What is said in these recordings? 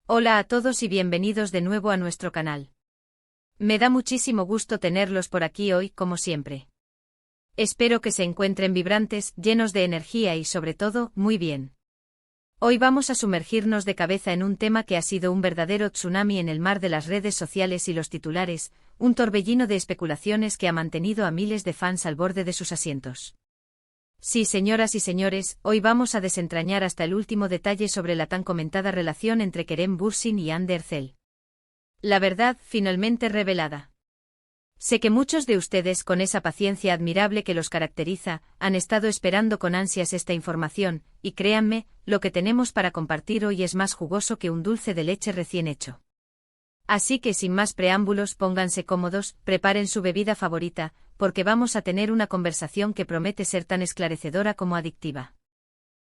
Hola a todos y bienvenidos de nuevo a nuestro canal. Me da muchísimo gusto tenerlos por aquí hoy, como siempre. Espero que se encuentren vibrantes, llenos de energía y sobre todo, muy bien. Hoy vamos a sumergirnos de cabeza en un tema que ha sido un verdadero tsunami en el mar de las redes sociales y los titulares, un torbellino de especulaciones que ha mantenido a miles de fans al borde de sus asientos. Sí, señoras y señores, hoy vamos a desentrañar hasta el último detalle sobre la tan comentada relación entre Kerem Bürsin y Hande Erçel. La verdad, finalmente revelada. Sé que muchos de ustedes, con esa paciencia admirable que los caracteriza, han estado esperando con ansias esta información, y créanme, lo que tenemos para compartir hoy es más jugoso que un dulce de leche recién hecho. Así que sin más preámbulos, pónganse cómodos, preparen su bebida favorita, porque vamos a tener una conversación que promete ser tan esclarecedora como adictiva.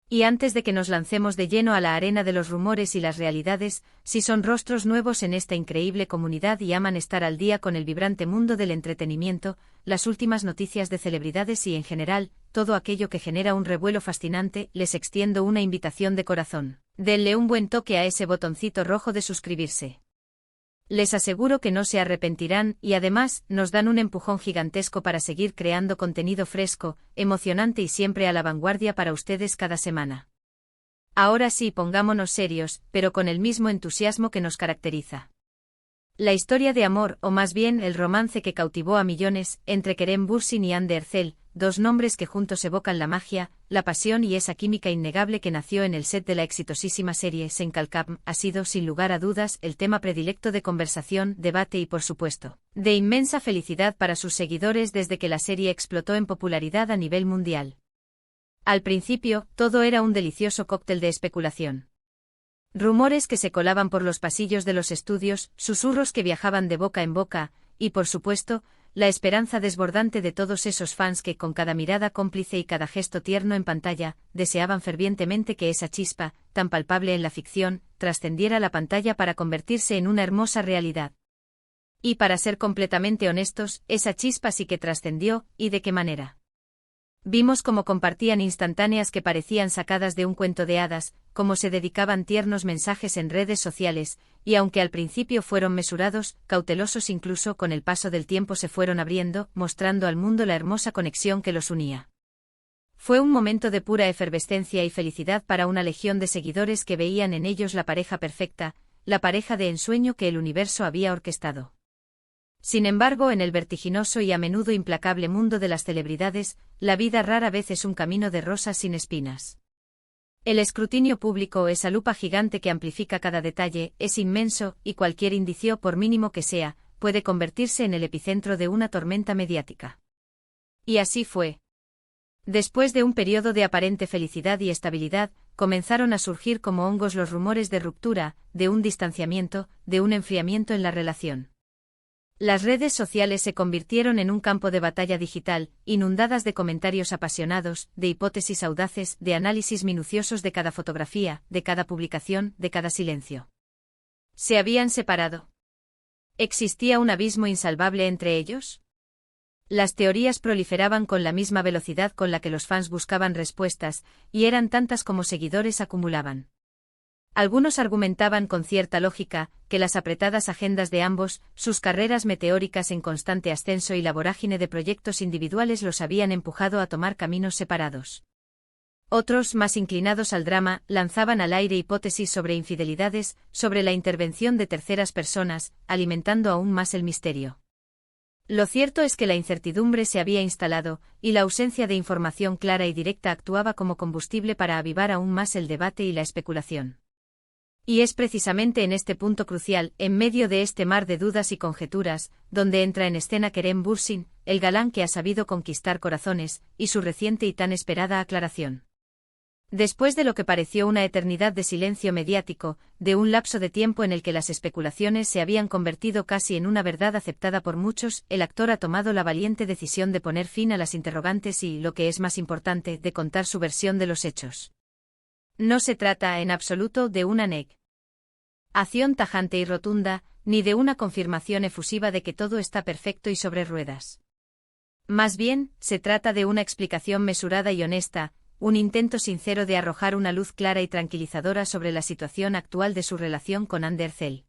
Y antes de que nos lancemos de lleno a la arena de los rumores y las realidades, si son rostros nuevos en esta increíble comunidad y aman estar al día con el vibrante mundo del entretenimiento, las últimas noticias de celebridades y en general, todo aquello que genera un revuelo fascinante, les extiendo una invitación de corazón. Denle un buen toque a ese botoncito rojo de suscribirse. Les aseguro que no se arrepentirán y además nos dan un empujón gigantesco para seguir creando contenido fresco, emocionante y siempre a la vanguardia para ustedes cada semana. Ahora sí, pongámonos serios, pero con el mismo entusiasmo que nos caracteriza. La historia de amor, o más bien el romance que cautivó a millones, entre Kerem Bürsin y Hande Erçel, dos nombres que juntos evocan la magia, la pasión y esa química innegable que nació en el set de la exitosísima serie Senkalkam, ha sido sin lugar a dudas el tema predilecto de conversación, debate y por supuesto, de inmensa felicidad para sus seguidores desde que la serie explotó en popularidad a nivel mundial. Al principio, todo era un delicioso cóctel de especulación. Rumores que se colaban por los pasillos de los estudios, susurros que viajaban de boca en boca, y por supuesto, la esperanza desbordante de todos esos fans que con cada mirada cómplice y cada gesto tierno en pantalla, deseaban fervientemente que esa chispa, tan palpable en la ficción, trascendiera la pantalla para convertirse en una hermosa realidad. Y para ser completamente honestos, esa chispa sí que trascendió, ¿y de qué manera? Vimos cómo compartían instantáneas que parecían sacadas de un cuento de hadas, cómo se dedicaban tiernos mensajes en redes sociales, y aunque al principio fueron mesurados, cautelosos incluso con el paso del tiempo se fueron abriendo, mostrando al mundo la hermosa conexión que los unía. Fue un momento de pura efervescencia y felicidad para una legión de seguidores que veían en ellos la pareja perfecta, la pareja de ensueño que el universo había orquestado. Sin embargo, en el vertiginoso y a menudo implacable mundo de las celebridades, la vida rara vez es un camino de rosas sin espinas. El escrutinio público, esa lupa gigante que amplifica cada detalle, es inmenso, y cualquier indicio, por mínimo que sea, puede convertirse en el epicentro de una tormenta mediática. Y así fue. Después de un periodo de aparente felicidad y estabilidad, comenzaron a surgir como hongos los rumores de ruptura, de un distanciamiento, de un enfriamiento en la relación. Las redes sociales se convirtieron en un campo de batalla digital, inundadas de comentarios apasionados, de hipótesis audaces, de análisis minuciosos de cada fotografía, de cada publicación, de cada silencio. ¿Se habían separado? ¿Existía un abismo insalvable entre ellos? Las teorías proliferaban con la misma velocidad con la que los fans buscaban respuestas, y eran tantas como seguidores acumulaban. Algunos argumentaban con cierta lógica, que las apretadas agendas de ambos, sus carreras meteóricas en constante ascenso y la vorágine de proyectos individuales los habían empujado a tomar caminos separados. Otros, más inclinados al drama, lanzaban al aire hipótesis sobre infidelidades, sobre la intervención de terceras personas, alimentando aún más el misterio. Lo cierto es que la incertidumbre se había instalado, y la ausencia de información clara y directa actuaba como combustible para avivar aún más el debate y la especulación. Y es precisamente en este punto crucial, en medio de este mar de dudas y conjeturas, donde entra en escena Kerem Bürsin, el galán que ha sabido conquistar corazones, y su reciente y tan esperada aclaración. Después de lo que pareció una eternidad de silencio mediático, de un lapso de tiempo en el que las especulaciones se habían convertido casi en una verdad aceptada por muchos, el actor ha tomado la valiente decisión de poner fin a las interrogantes y, lo que es más importante, de contar su versión de los hechos. No se trata, en absoluto, de una negación tajante y rotunda, ni de una confirmación efusiva de que todo está perfecto y sobre ruedas. Más bien, se trata de una explicación mesurada y honesta, un intento sincero de arrojar una luz clara y tranquilizadora sobre la situación actual de su relación con Andercel.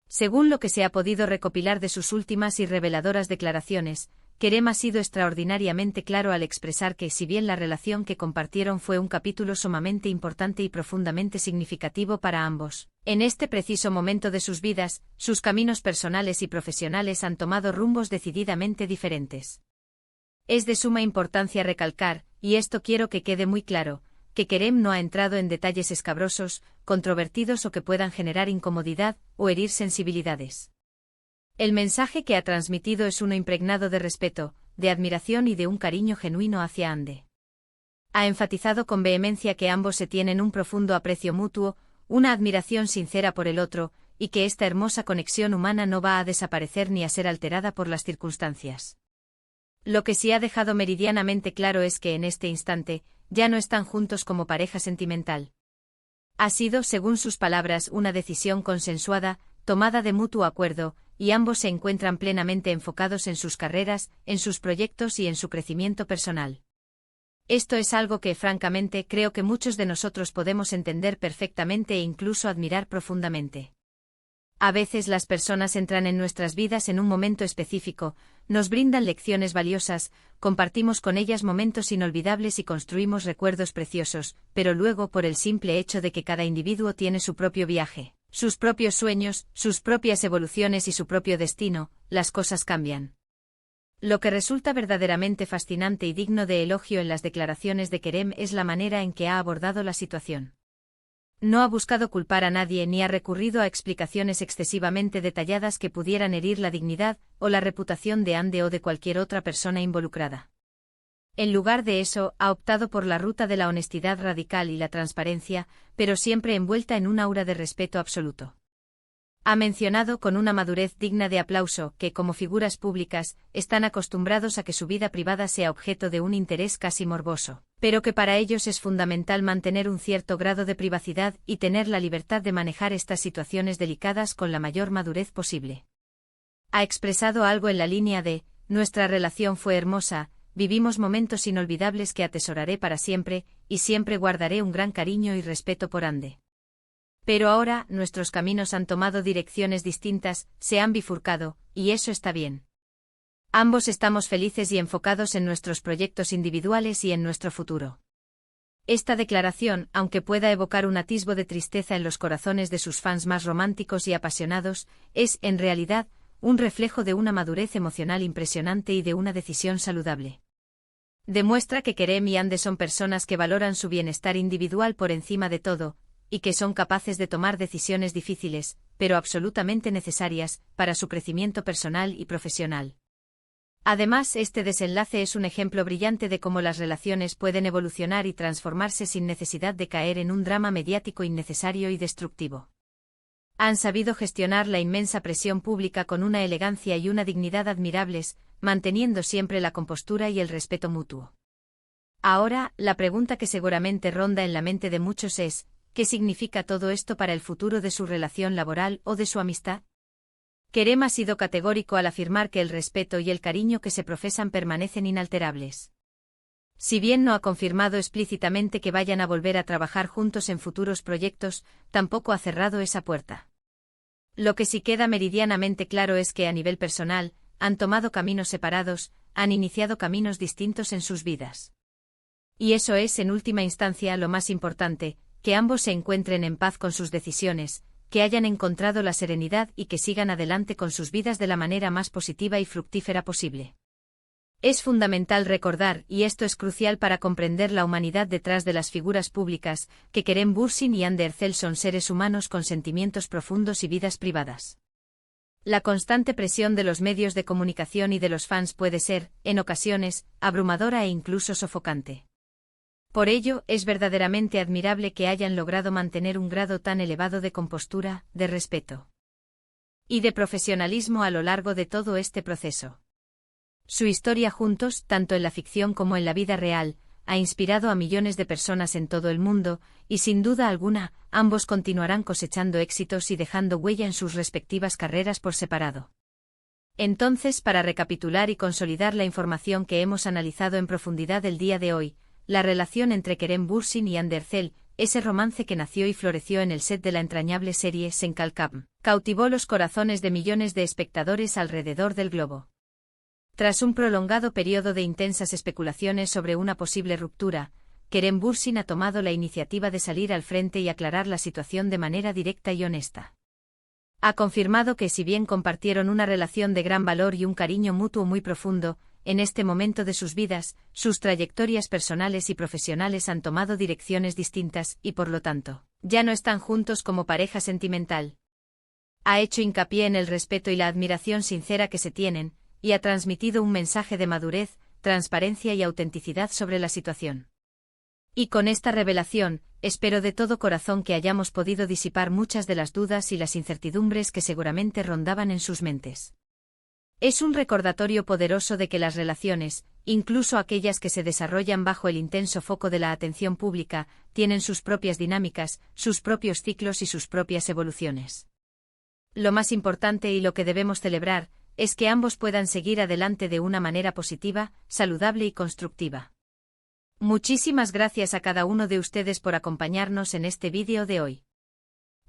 Según lo que se ha podido recopilar de sus últimas y reveladoras declaraciones, Kerem ha sido extraordinariamente claro al expresar que, si bien la relación que compartieron fue un capítulo sumamente importante y profundamente significativo para ambos, en este preciso momento de sus vidas, sus caminos personales y profesionales han tomado rumbos decididamente diferentes. Es de suma importancia recalcar, y esto quiero que quede muy claro, que Kerem no ha entrado en detalles escabrosos, controvertidos o que puedan generar incomodidad o herir sensibilidades. El mensaje que ha transmitido es uno impregnado de respeto, de admiración y de un cariño genuino hacia Ande. Ha enfatizado con vehemencia que ambos se tienen un profundo aprecio mutuo, una admiración sincera por el otro, y que esta hermosa conexión humana no va a desaparecer ni a ser alterada por las circunstancias. Lo que sí ha dejado meridianamente claro es que en este instante, ya no están juntos como pareja sentimental. Ha sido, según sus palabras, una decisión consensuada, tomada de mutuo acuerdo, y ambos se encuentran plenamente enfocados en sus carreras, en sus proyectos y en su crecimiento personal. Esto es algo que, francamente, creo que muchos de nosotros podemos entender perfectamente e incluso admirar profundamente. A veces las personas entran en nuestras vidas en un momento específico, nos brindan lecciones valiosas, compartimos con ellas momentos inolvidables y construimos recuerdos preciosos, pero luego, por el simple hecho de que cada individuo tiene su propio viaje, sus propios sueños, sus propias evoluciones y su propio destino, las cosas cambian. Lo que resulta verdaderamente fascinante y digno de elogio en las declaraciones de Kerem es la manera en que ha abordado la situación. No ha buscado culpar a nadie ni ha recurrido a explicaciones excesivamente detalladas que pudieran herir la dignidad o la reputación de Ande o de cualquier otra persona involucrada. En lugar de eso, ha optado por la ruta de la honestidad radical y la transparencia, pero siempre envuelta en un aura de respeto absoluto. Ha mencionado con una madurez digna de aplauso que, como figuras públicas, están acostumbrados a que su vida privada sea objeto de un interés casi morboso, pero que para ellos es fundamental mantener un cierto grado de privacidad y tener la libertad de manejar estas situaciones delicadas con la mayor madurez posible. Ha expresado algo en la línea de: nuestra relación fue hermosa, vivimos momentos inolvidables que atesoraré para siempre, y siempre guardaré un gran cariño y respeto por Ande. Pero ahora, nuestros caminos han tomado direcciones distintas, se han bifurcado, y eso está bien. Ambos estamos felices y enfocados en nuestros proyectos individuales y en nuestro futuro. Esta declaración, aunque pueda evocar un atisbo de tristeza en los corazones de sus fans más románticos y apasionados, es, en realidad, un reflejo de una madurez emocional impresionante y de una decisión saludable. Demuestra que Kerem y Ande son personas que valoran su bienestar individual por encima de todo, y que son capaces de tomar decisiones difíciles, pero absolutamente necesarias, para su crecimiento personal y profesional. Además, este desenlace es un ejemplo brillante de cómo las relaciones pueden evolucionar y transformarse sin necesidad de caer en un drama mediático innecesario y destructivo. Han sabido gestionar la inmensa presión pública con una elegancia y una dignidad admirables, manteniendo siempre la compostura y el respeto mutuo. Ahora, la pregunta que seguramente ronda en la mente de muchos es: ¿qué significa todo esto para el futuro de su relación laboral o de su amistad? Kerem ha sido categórico al afirmar que el respeto y el cariño que se profesan permanecen inalterables. Si bien no ha confirmado explícitamente que vayan a volver a trabajar juntos en futuros proyectos, tampoco ha cerrado esa puerta. Lo que sí queda meridianamente claro es que a nivel personal, han tomado caminos separados, han iniciado caminos distintos en sus vidas. Y eso es, en última instancia, lo más importante: que ambos se encuentren en paz con sus decisiones, que hayan encontrado la serenidad y que sigan adelante con sus vidas de la manera más positiva y fructífera posible. Es fundamental recordar, y esto es crucial para comprender la humanidad detrás de las figuras públicas, que Kerem Bürsin y Ande Erçel son seres humanos con sentimientos profundos y vidas privadas. La constante presión de los medios de comunicación y de los fans puede ser, en ocasiones, abrumadora e incluso sofocante. Por ello, es verdaderamente admirable que hayan logrado mantener un grado tan elevado de compostura, de respeto y de profesionalismo a lo largo de todo este proceso. Su historia juntos, tanto en la ficción como en la vida real, ha inspirado a millones de personas en todo el mundo, y sin duda alguna, ambos continuarán cosechando éxitos y dejando huella en sus respectivas carreras por separado. Entonces, para recapitular y consolidar la información que hemos analizado en profundidad el día de hoy, la relación entre Kerem Bürsin y Andercel, ese romance que nació y floreció en el set de la entrañable serie Senkalkam, cautivó los corazones de millones de espectadores alrededor del globo. Tras un prolongado periodo de intensas especulaciones sobre una posible ruptura, Kerem Bürsin ha tomado la iniciativa de salir al frente y aclarar la situación de manera directa y honesta. Ha confirmado que si bien compartieron una relación de gran valor y un cariño mutuo muy profundo, en este momento de sus vidas, sus trayectorias personales y profesionales han tomado direcciones distintas y por lo tanto, ya no están juntos como pareja sentimental. Ha hecho hincapié en el respeto y la admiración sincera que se tienen, y ha transmitido un mensaje de madurez, transparencia y autenticidad sobre la situación. Y con esta revelación, espero de todo corazón que hayamos podido disipar muchas de las dudas y las incertidumbres que seguramente rondaban en sus mentes. Es un recordatorio poderoso de que las relaciones, incluso aquellas que se desarrollan bajo el intenso foco de la atención pública, tienen sus propias dinámicas, sus propios ciclos y sus propias evoluciones. Lo más importante y lo que debemos celebrar, es que ambos puedan seguir adelante de una manera positiva, saludable y constructiva. Muchísimas gracias a cada uno de ustedes por acompañarnos en este vídeo de hoy.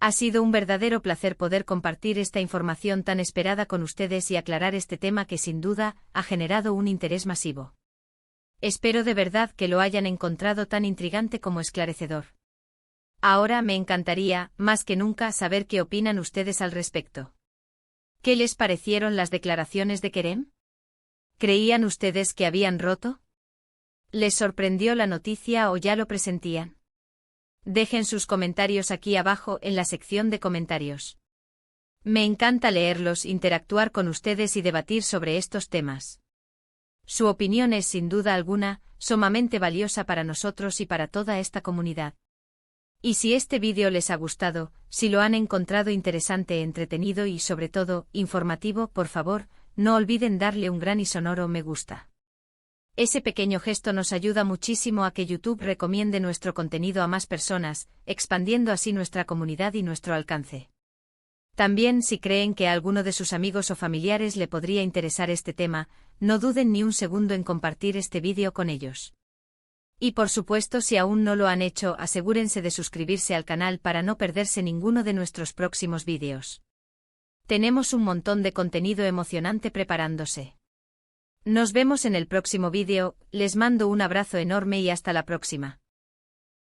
Ha sido un verdadero placer poder compartir esta información tan esperada con ustedes y aclarar este tema que sin duda ha generado un interés masivo. Espero de verdad que lo hayan encontrado tan intrigante como esclarecedor. Ahora me encantaría, más que nunca, saber qué opinan ustedes al respecto. ¿Qué les parecieron las declaraciones de Kerem? ¿Creían ustedes que habían roto? ¿Les sorprendió la noticia o ya lo presentían? Dejen sus comentarios aquí abajo en la sección de comentarios. Me encanta leerlos, interactuar con ustedes y debatir sobre estos temas. Su opinión es sin duda alguna sumamente valiosa para nosotros y para toda esta comunidad. Y si este vídeo les ha gustado, si lo han encontrado interesante, entretenido y sobre todo informativo, por favor, no olviden darle un gran y sonoro me gusta. Ese pequeño gesto nos ayuda muchísimo a que YouTube recomiende nuestro contenido a más personas, expandiendo así nuestra comunidad y nuestro alcance. También, si creen que a alguno de sus amigos o familiares le podría interesar este tema, no duden ni un segundo en compartir este vídeo con ellos. Y por supuesto, si aún no lo han hecho, asegúrense de suscribirse al canal para no perderse ninguno de nuestros próximos vídeos. Tenemos un montón de contenido emocionante preparándose. Nos vemos en el próximo vídeo, les mando un abrazo enorme y hasta la próxima.